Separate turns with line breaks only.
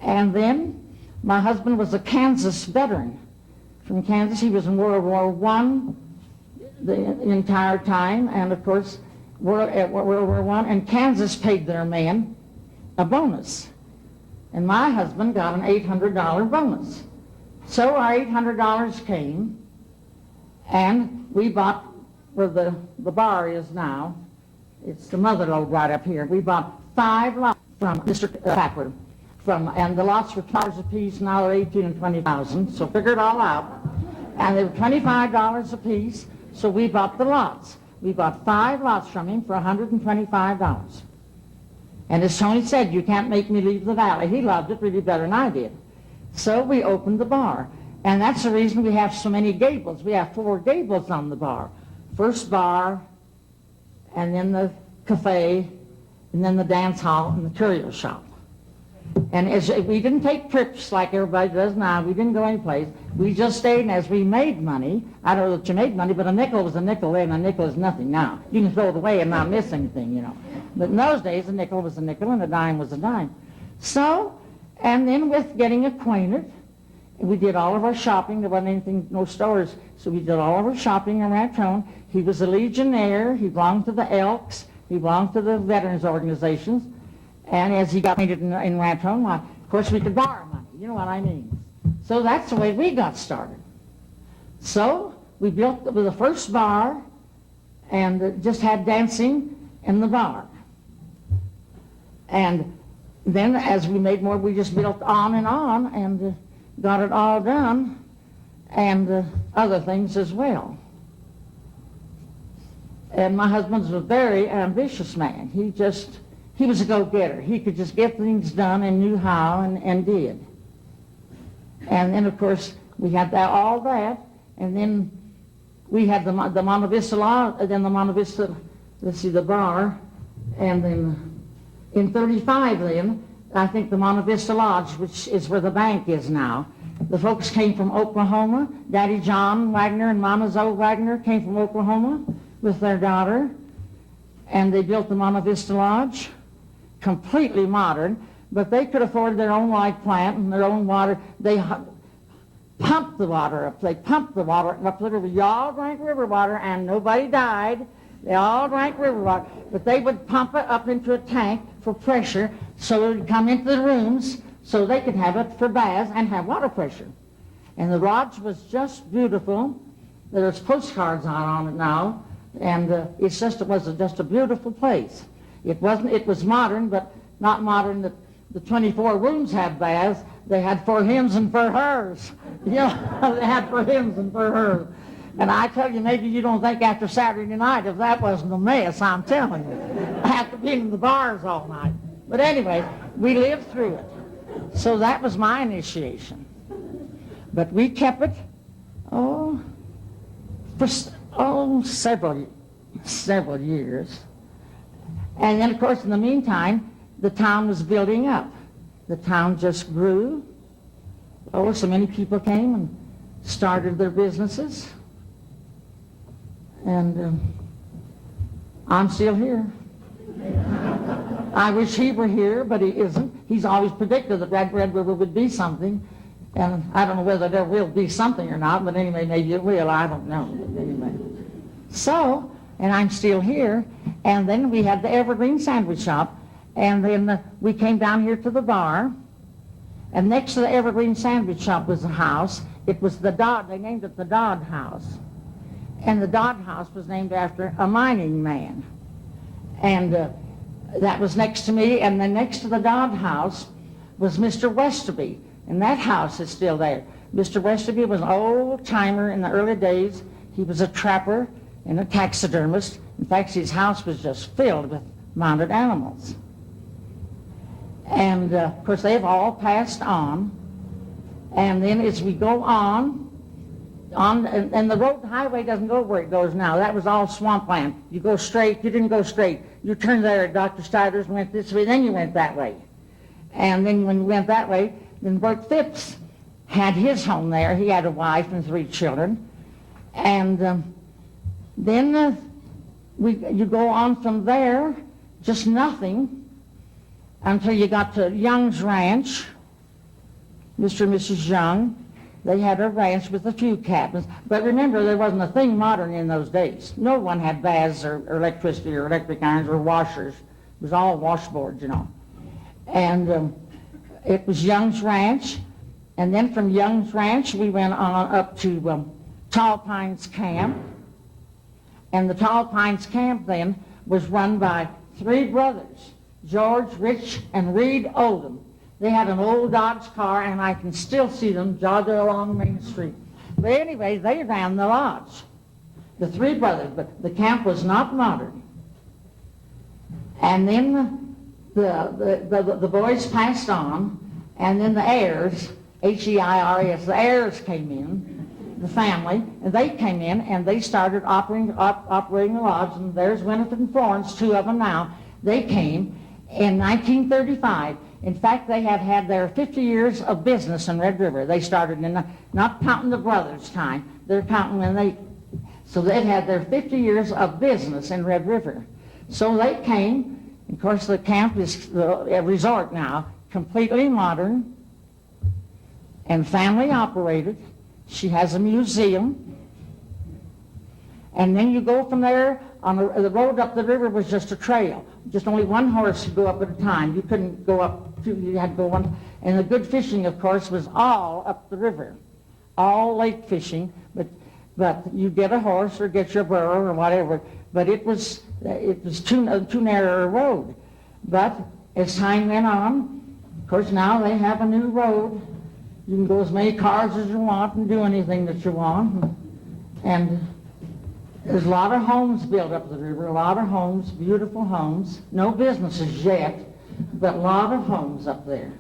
And then my husband was a Kansas veteran. From Kansas, he was in World War I the entire time, and of course, at World War I, and Kansas paid their men a bonus. And my husband got an $800 bonus. So our $800 came, and we bought where the bar is now. It's the mother lode right up here. We bought 5 lots from Mr. Packard. And the lots were $2 a piece, now they're $18,000 and $20,000, so figure it all out. And they were $25 a piece, so we bought the lots. We bought 5 lots from him for $125. And as Tony said, you can't make me leave the valley. He loved it really better than I did. So we opened the bar. And that's the reason we have so many gables. We have 4 gables on the bar. First bar, and then the cafe, and then the dance hall, and the curio shop. And we didn't take trips like everybody does now. We didn't go anyplace. We just stayed, and as we made money, I don't know that you made money, but a nickel was a nickel then, and a nickel is nothing now. You can throw it away and not miss anything, you know. But in those days, a nickel was a nickel, and a dime was a dime. So, and then with getting acquainted, we did all of our shopping. There wasn't anything, no stores, so we did all of our shopping in Raton. He was a Legionnaire. He belonged to the Elks. He belonged to the veterans organizations. And as he got acquainted in Raton, well, of course we could borrow money. You know what I mean? So that's the way we got started. So we built the first bar and just had dancing in the bar. And then as we made more, we just built on and got it all done, and other things as well. And my husband was a very ambitious man. He was a go-getter. He could just get things done and knew how and did. And then, of course, we had all that, and then we had the Monte Vista Lodge, then the Monte Vista, the bar, and then in 35 then, I think the Monte Vista Lodge, which is where the bank is now. The folks came from Oklahoma. Daddy John Wagner and Mama Zoe Wagner came from Oklahoma with their daughter, and they built the Monte Vista Lodge, completely modern, but they could afford their own light plant and their own water. They pumped the water up. They pumped the water up. Literally, you all drank river water, and nobody died. They all drank river water, but they would pump it up into a tank for pressure so it would come into the rooms so they could have it for baths and have water pressure. And the lodge was just beautiful. There's postcards on it now, and it was just a beautiful place. It was modern, but not modern that the 24 rooms had baths. They had for hims and for hers. You know, they had for hims and for hers. And I tell you, maybe you don't think after Saturday night if that wasn't a mess, I'm telling you. After being in the bars all night. But anyway, we lived through it. So that was my initiation. But we kept it, for several years. And then, of course, in the meantime, the town was building up. The town just grew. So many people came and started their businesses. And I'm still here. I wish he were here, but he isn't. He's always predicted that Red River would be something. And I don't know whether there will be something or not, but anyway, maybe it will. I don't know. But anyway. So, and I'm still here. And then we had the Evergreen Sandwich Shop. And then we came down here to the bar. And next to the Evergreen Sandwich Shop was a house. It was the Dodd. They named it the Dodd House. And the Dodd House was named after a mining man. And that was next to me. And then next to the Dodd House was Mr. Westerby. And that house is still there. Mr. Westerby was an old-timer in the early days. He was a trapper and a taxidermist. In fact, his house was just filled with mounted animals. And, of course, they've all passed on. And then as we go on, and the road, the highway doesn't go where it goes now. That was all swampland. You go straight, you didn't go straight. You turned there at Dr. Stider's and went this way, then you went that way. And then when you went that way, then Bert Phipps had his home there. He had a wife and 3 children. And then you go on from there, just nothing, until you got to Young's Ranch. Mr. and Mrs. Young. They had a ranch with a few cabins. But remember, there wasn't a thing modern in those days. No one had baths or electricity or electric irons or washers. It was all washboards, you know. And it was Young's Ranch. And then from Young's Ranch, we went on up to Tall Pines Camp. And the Tall Pines Camp then was run by three brothers, George, Rich, and Reed Oldham. They had an old Dodge car, and I can still see them jogging along Main Street. But anyway, they ran the lodge, the three brothers, but the camp was not modern. And then the boys passed on, and then the heirs, H-E-I-R-S, the heirs came in, the family, and they came in, and they started operating the lodge, and there's Winifred and Florence, two of them now. They came in 1935. In fact, they have had their 50 years of business in Red River. They started in, not counting the brothers' time, they're counting when they, so they'd had their 50 years of business in Red River. So they came, of course the camp is a resort now, completely modern and family operated. She has a museum. And then you go from there, on the road up the river was just a trail. Just only one horse could go up at a time. You couldn't go up two, you had to go one. And the good fishing, of course, was all up the river. All lake fishing, but you get a horse or get your burro or whatever. But it was too narrow a road. But as time went on, of course now they have a new road. You can go as many cars as you want and do anything that you want. And there's a lot of homes built up the river, a lot of homes, beautiful homes. No businesses yet, but a lot of homes up there.